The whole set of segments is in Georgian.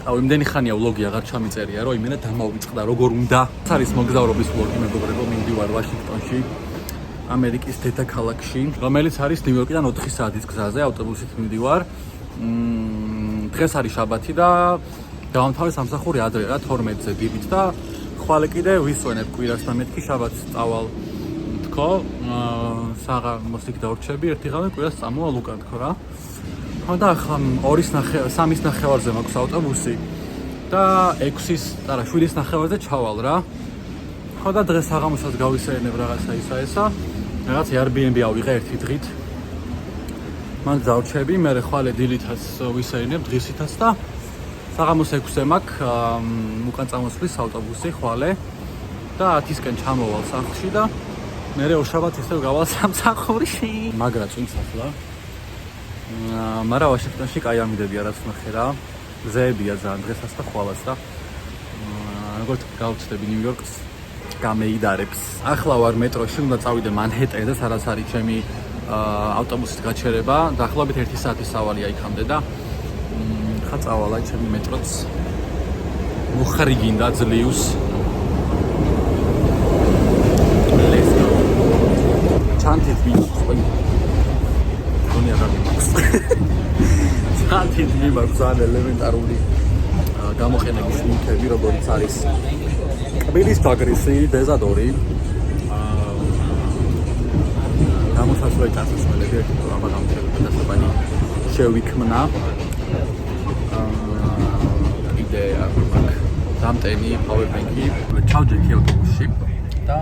იმდენი ხანია ვლოგი აღარ ჩამიწერია, რომ იმენა დამავიწყდა, როგორ უნდა. ეს არის მოგზაურობის ვლოგი, მეგობრებო, მივდივარ ვაშინგტონში, ამერიკის დედაქალაქში, რომელიც არის ნიუ-იორკიდან 4 საათის გზაზე, ავტობუსით მივდივარ. დღეს არის შაბათი და დავამთავრე სამსახური ადრე რა 12-ზე დილით და ხვალე კიდე ვისვენებ კვირას და მეთქი შაბათს წავალ თქო, საღამოს იქ დავრჩები, ერთი ღამე კვირას წამოვალ უკან თქო რა. და ახლა 3-ის ნახევარზე მაქვს ავტობუსი და 7-ის ნახევარზე ჩავალ რა. ხო და დღეს საღამოსაც გავისეირნებ რაღაცა ისა, რაღაც Airbnb ავიღე ერთი დღით. მან დავრჩები, მე ხვალე დილითაც ვისეირნებ დღისითაც და საღამოს 6-ზე მაქვს უკან წამოსვლის ავტობუსი ხვალე და 10-ისკენ ჩამოვალ სახლში და მე ორშაბათს ისევ გავალ სამსახურში. მაგრა წვიმს ახლა. მაგრამ ვაშინგტონში კაი ამიდებია რაც ნახე რა. გზებია ძალიან დღესაც და ხვალაც და როგორც გავწდები ნიუ-იორკს გამეიდარებს. ახლა ვარ მეტროში, უნდა წავიდე მანჰეტენზე, სადაც არის ჩემი ავტობუსით გაჩერება. დაახლოებით 1 საათის სავალია იქამდე და ხა წავალ აი ჩემი მეტროც მოხრიგინდა ძლივს. Let's go. ჩანთით მიმაქვს ყველა. გონია რა მიმაქვს. ჩანთით მიმაქვს ძალიან ელემენტარული გამოყენების ნივთები, როგორც არის კბილის თაგრისი, დეზადორი. გამოსასვლელი წასასვლელები ერთი პროგრამა გამოსასვლელი დასაბანი შევიქმნა. იდეა დამტენი powerbank-ი ჩავჯექი ავტობუსში და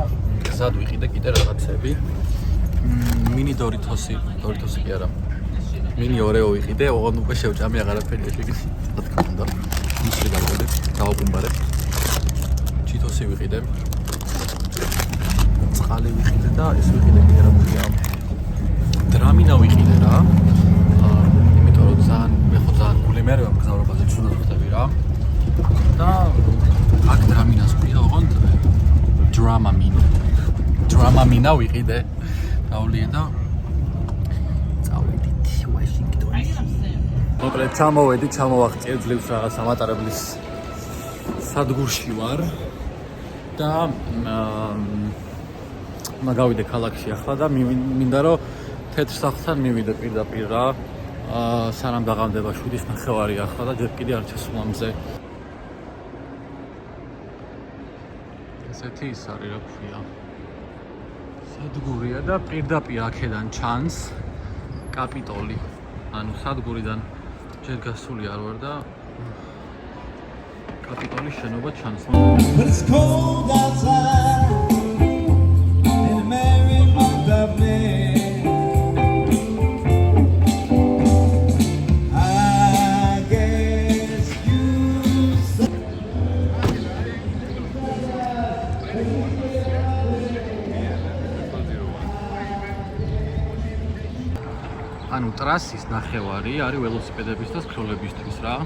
გზად ვიყიდე კიდე რაღაცები. მინი დორითოსი კი არა. მინი ორეო ვიყიდე, ოღონდ უკვე შევჭამი აღარაფერი შეგვიძლია. რა თქმა უნდა. ისე დავყიდე, დავაბუმბარე. ჩიტოსი ვიყიდე. წყალი ვიყიდე და ეს ვიყიდე კიდე რა ქვია. დრამინა ვიყიდე რა. იმიტომ რომ ძალიან გული მე რა მგზავრობაზე ცუდად ვხდები რა. და აქ დრამინას ვიყიდე, ოღონდ დრამამინა ვიყიდე. დავლიე და წავედით ვაშინგტონში. მოკლედ ჩამოვაღწიე ძლივს რაღაც ამატარებლის სადგურში ვარ და მაგავიდე ქალაქში ახლა და მინდა რომ თეთრ სახლთან მივიდე პირდაპირ რა. სანამ დაღამდება 7-ის ნახევარი ახლა და ჯერ კიდე არ ჩასვლა მზე. ესეთი ის არის რა ქვია. სადგურია და პირდაპირ აქედან ჩანს კაპიტოლი. ანუ სადგურიდან ჯერ გასული არ ვარ და კაპიტოლის შენობა ჩანს. It's cold outside in the merry month of May. ანუ ტრასის ნახევარი არის ველოსიპედებისთვის და სქროლებისთვის რა.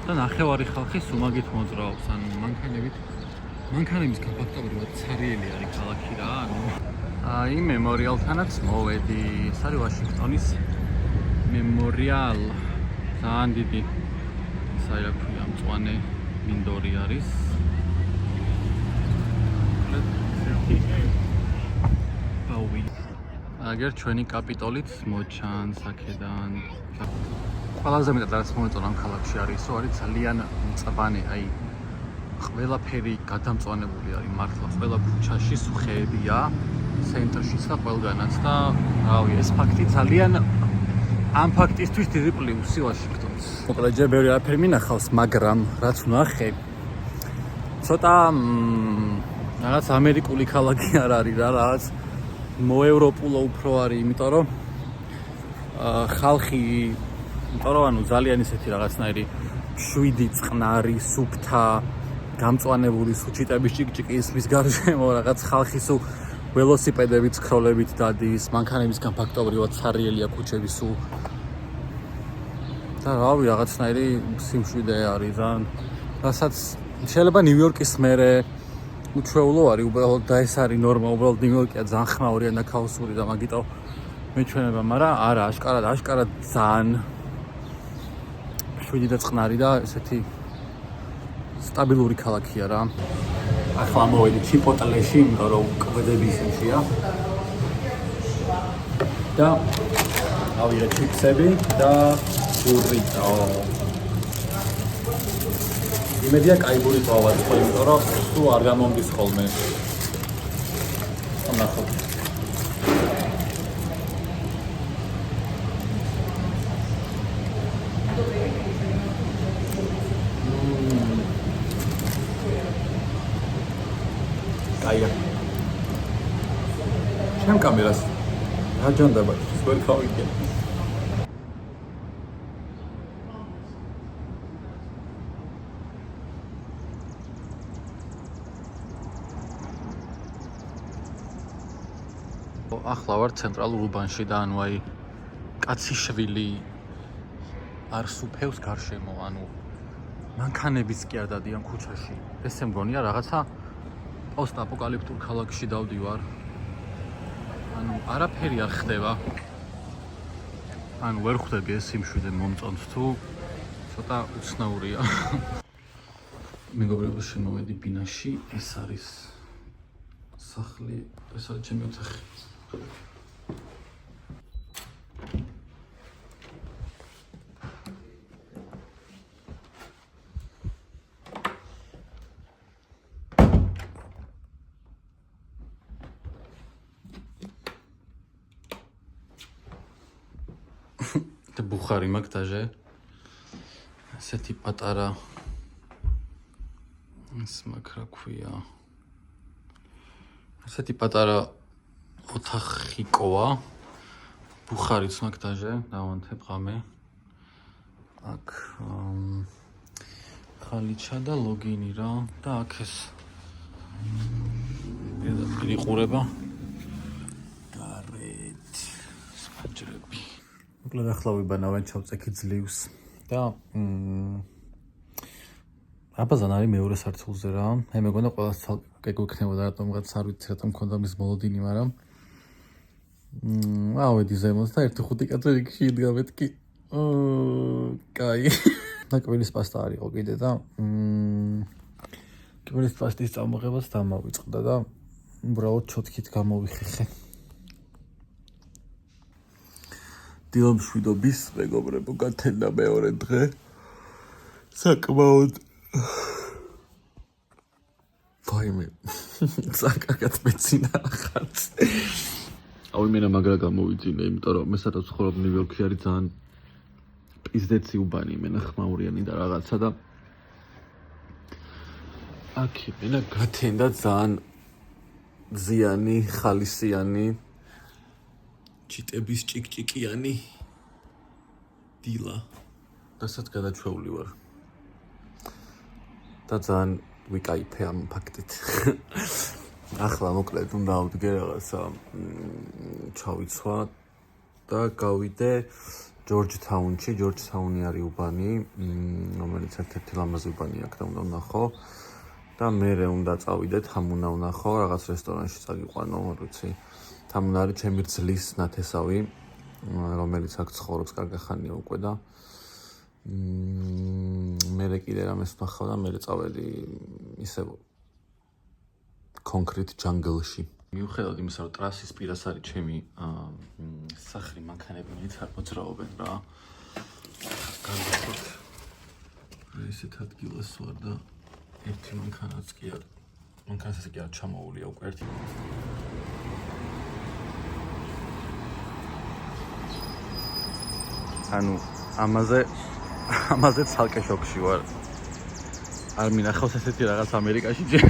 და ნახევარი ხალხი სუმაგით მოძრაობს, ანუ მანქანების გაფაქტობრივად ცარიელი არის ქალაქი რა. აი მემორიალთანაც მოვედი. ეს არის ვაშინგტონის მემორიალ. ძალიან დიდი საერთო მწვანე მინდორი არის. აგერ ჩვენი კაპიტოლით მოჩანს აქედან. ყველაზე მეტად რაც მომეწონა ამ ქალაქში არის, ის არის ძალიან მწვანე, აი ყველაფერი გადამწვანებული არის მართლა. ყველა ქუჩაში სუხეებია, ცენტრშიც და ყველგანაც და რავი, ეს ფაქტი ძალიან ამ ფაქტისთვის დიდი პლუსი ვაშინგტონს. მოკლედ ჯერ ბევრი არაფერი მინახავს, მაგრამ რაც ვნახე, ცოტა რაღაც ამერიკული ქალაქი არ არის რა, რაღაც მოევროპულო უფრო არის, იმიტომ რომ ხალხი, იმიტომ რომ ანუ ძალიან ისეთი რაღაცნაირი შვიდი, წყნარი, სუფთა, გამწვანებული სუჩიტების ჭიკჭიკი ისმის გარშემო რაღაც ხალხი სულ ველოსიპედებით, სქროლებით დადის, მანქანებისგან ფაქტობრივად ცარიელია ქუჩები სულ. და რავი, რაღაცნაირი სიმშვიდე არის ძალიან. რასაც შეიძლება ნიუ-იორკის მერე უჩვეულო არის უბრალოდ და ეს არის ნორმა, უბრალოდ ნიუ-იორკია ძალიან ხმაურია და ქაოსური და მაგიტო მეჩვენება, მაგრამ არა, აშკარად ძალიან შვიდი და წყნარი და ესეთი სტაბილური ქალაქია რა. ახლა მოვედი ჩიპოტლეში, იმიტომ რომ კვედები ისინშია. და ავიღე ჩიპსები და ბურრიტო. იმედია კაი ბურრიტო ავაწყო, იმიტომ რომ სულ არ გამომდის ხოლმე. ნახოთ. კაია. ჩემ კამერას რა ჯანდაბა ვერ გავიგე. ახლა ვარ ცენტრალურ უბანში და ანუ აი კაციშვილი არ სუფევს გარშემო, ანუ მანქანებიც კი არ დადიან ქუჩაში. ესე მგონია რაღაცა პოსტ-აპოკალიფტურ ქალაქში დავდივარ. ანუ არაფერი არ ხდება. ანუ ვერ ხვდები ეს სიმშვიდე მომწონს თუ ცოტა უცნაურია. მეგობრებო, შემოვედი ბინაში, ეს არის სახლი, ეს არის ჩემი ოთახი. და ბუხარი მაქვს დაჟე. ესეთი პატარა ეს მაქვს რა ქვია. ესეთი პატარა ოთახიკოა. ბუხარიც მაქვს დაჟე, დავანთებ ღამე. აქ ხალიჩა და ლოგინი რა და აქ ეს პირდაპირ იყურება. გარეთ სპაჯრები. მოკლედ ახლა ვიბანავენ ჩავწექი ძლივს და აბაზან არის მეორე სართულზე რა. მე მეგონა ყველას ცალკე გვექნებოდა რატომღაც არ ვიცი რატომ მქონდა მის მოლოდინი, მაგრამ ავედი ზემოთ და 1-5 კადრი რიგში იდგა მეთქი. კაი. და კბილის პასტა არ იყო კიდე და კბილის პასტის წამოღებას დამავიწყდა და უბრალოდ ჩოთქით გამოვიხეხე. დილამშვიდობის მეგობრებო, გათენდა მეორე დღე. საკმაოდ ვაიმე. საკაკად მეცინა ახაც. აუ იმენა მაგრა გამოვიძინე, იმიტომ რომ მე სადაც ვცხოვრობ ნიუ-იორკში არის ძალიან პიზდეცი უბანი, იმენა ხმაურიანი და რაღაცა და აქ იმენა გათენდა ძალიან ზიანი, ხალისიანი ჩიტების ჭიკჭიკიანი დილა. დასაც გადაჩვეული ვარ. და ძალიან ვიკაიფე ამ ფაქტით. ახლა მოკლედ უნდა ავდგე რაღაცა ჩავიცვა და გავიდე ჯორჯთაუნში. ჯორჯთაუნი არის უბანი, რომელიც ერთ-ერთი ლამაზი უბანი აქ და უნდა ვნახო. და მერე უნდა წავიდეთ, ამ უნდა ვნახო, რაღაც რესტორანში წაგიყვანო, არ ვიცი. თამუნ არის ჩემი რძლის ნათესავი, რომელიც აქ ცხოვრობს კარგი ხანია უკვე და მერე კიდე რამეს ვნახავ და მერე წავედი ისე კონკრეტ ჯანგლში. მიუხედავად იმისა, რომ ტრასის პირას არის ჩემი სახლი, მანქანები მეც არ მოძრაობენ რა. განვიხოთ. ესეთ ადგილას ვარ და ერთი მანქანაც კი არ მანქანას კი არ ჩამოუვლია უკვე ერთი. ანუ ამაზე ცალკე შოქში ვარ. არ მინახავს ესეთი რაღაც ამერიკაში ჯერ.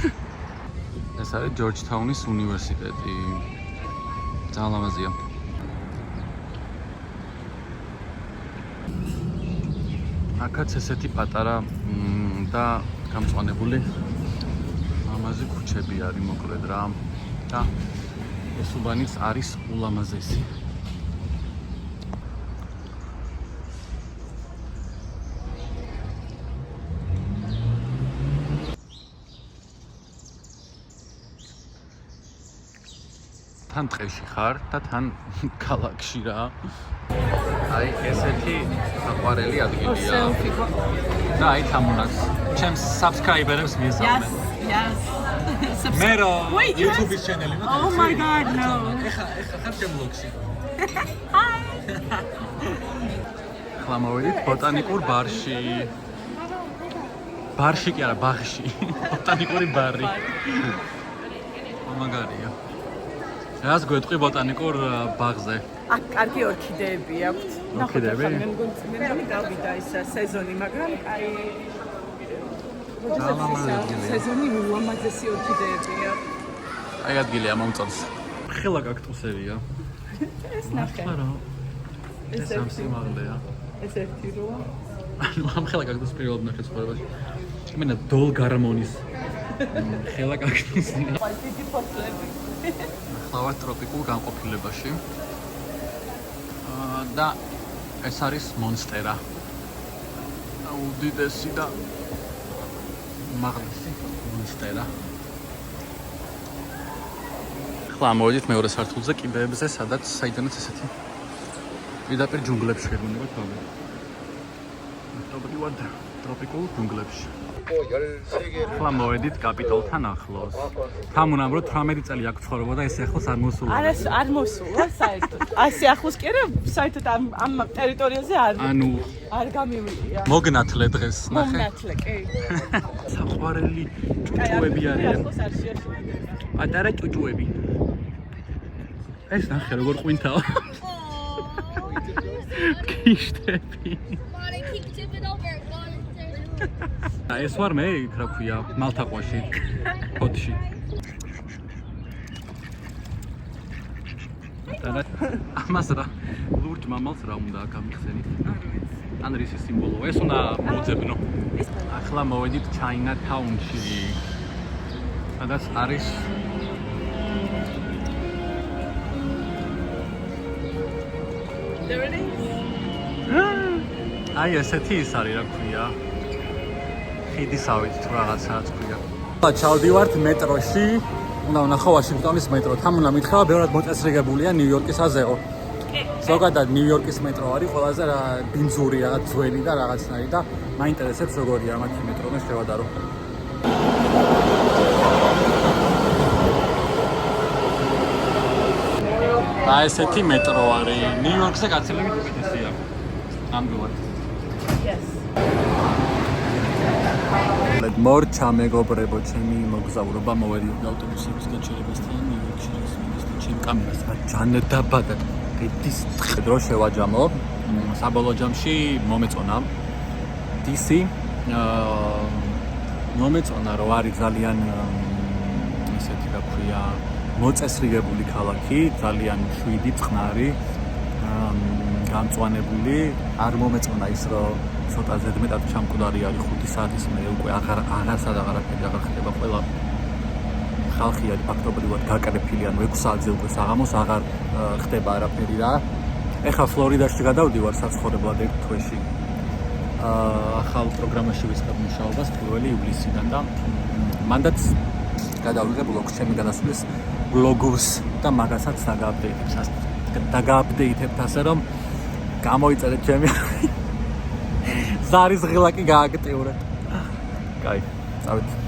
ეს არის ჯორჯთაუნის უნივერსიტეტი. ძალიან ლამაზია. აქაც ესეთი პატარა და გამწვანებული ლამაზი ქუჩები არის მოკლედ რა. და ეს უბანიც არის ულამაზესი. თან ტყეში ხარ და თან ქალაქში რა. აი ესეთი საყვარელი ადგილია. selfie. და აი თამუნაც ჩემს subscriber-ებს მიესალმე. Yes. მე რო Wait, you YouTube-ის channel-ი მაქვს. Oh my god, no. ეხა ხარ ჩემ vlog-ში. Hi. ახლა მოვედით ბოტანიკურ ბარში. ბარში კი არა, ბაღში. ბოტანიკური ბარი. მაგარია. რას გვეტყვი ბოტანიკურ ბაღზე? აქ კარგი ორქიდეები აქვთ. ორქიდეები? მე მგონი გავიდა ის სეზონი, მაგრამ აი სეზონი უამაზესი ორქიდეებია. აი ადგილია მომწონს. ხელა კაქტუსებია. ეს ნახე. ეს სამსიმაღლეა. ეს ერთი როა. ანუ ამ ხელა კაქტუს პირველად ნახე ცხოვრებაში. იმენა დოლ გარმონის ხელა კაქტუსი. დიდი ფოთლები. ახლა ტროპიკულ განყოფილებაში. და ეს არის მონსტერა. უდიდესი და მაგნისი მონსტერა. ახლა მოვიდით მეორე სართულზე კიბეებზე, სადაც საიდანაც ესეთი პირდაპირ ჯუნგლებში გეგმება თავი. ტროპიკულად ტროპიკულ ჯუნგლებში. ახლა მოვედით კაპიტოლთან ახლოს. თამუნამ რო 18 წელი აქ ცხოვრობდა, ეს ახლოს არ მოსულა. არ მოსულა საერთოდ. ასე ახლოს კი არა, საერთოდ ამ ტერიტორიაზე არ გამივიდია. მოგნათლე დღეს, ნახე. მომნათლე, კი. საყვარელი ჭუჭუები არიან. ახლოს არ შეაშურდა. პატარა ჭუჭუები. ეს ნახე როგორ ყვინთაო. კიშტები. ეს ვარ მე, იქ რა ქვია, მალთაყვაში, ფოთში. ამას რა, ლურჯ მამალს რა უნდა გამიხსენით? ან რისი სიმბოლოა? ეს უნდა მოძებნო. ახლა მოვედით ჩაინათაუნში. სადაც არის There it is. აი ესეთი ის არის რა ქვია. ხიდისავით თუ რაღაცაა თქვია. ჩავდივართ მეტროში. უნდა ვნახო ვაშინგტონის მეტრო. თამუნა მითხრა, ბევრად მოწესრიგებულია ნიუ-იორკისაზეო. ზოგადად ნიუ-იორკის მეტრო არის ყველაზე ბინძურია, ძველი და რაღაცნაირი და მაინტერესებს როგორია მათი მეტრო, მე შევადარო. და ესეთი მეტრო არის. ნიუ-იორკზე გაცილებით უდიდესია. ნამდვილად. Yes. მორჩა მეგობრებო, ჩემი მოგზაურობა მოვედით ავტობუსების გაჩერებასთან ნიუ-იორკში და ჩემ კამერას ჯანდაბადად გედის დრო შევაჯამო. საბოლოო ჯამში მომეწონა DC. მომეწონა რომ არის ძალიან ისეთი რა ქვია მოწესრიგებული ქალაქი, ძალიან შვიდი, წყნარი, გამწვანებული. არ მომეწონა ის რომ ცოტა ზედმეტად ჩამკვდარი არის 5 საათის მერე უკვე აღარსად აღარაფერი აღარ ხდება. ყველა ხალხი არის ფაქტობრივად გაკრეფილი, ანუ 6 საათზე უკვე საღამოს აღარ ხდება არაფერი რა. ეხლა ფლორიდაში გადავდივარ საცხოვრებლად ერთ თვეში. ახალ პროგრამაში ვისწრებ მუშაობას 1 ივლისიდან და მანდაც გადავიღე ბლოგს ჩემი გადასვლის ბლოგს და მაგასაც დაგააპდეითებთ ასე რომ გამოიწერეთ ჩემი ზარის ღილაკი გააქტიურეთ. კაი, წავით.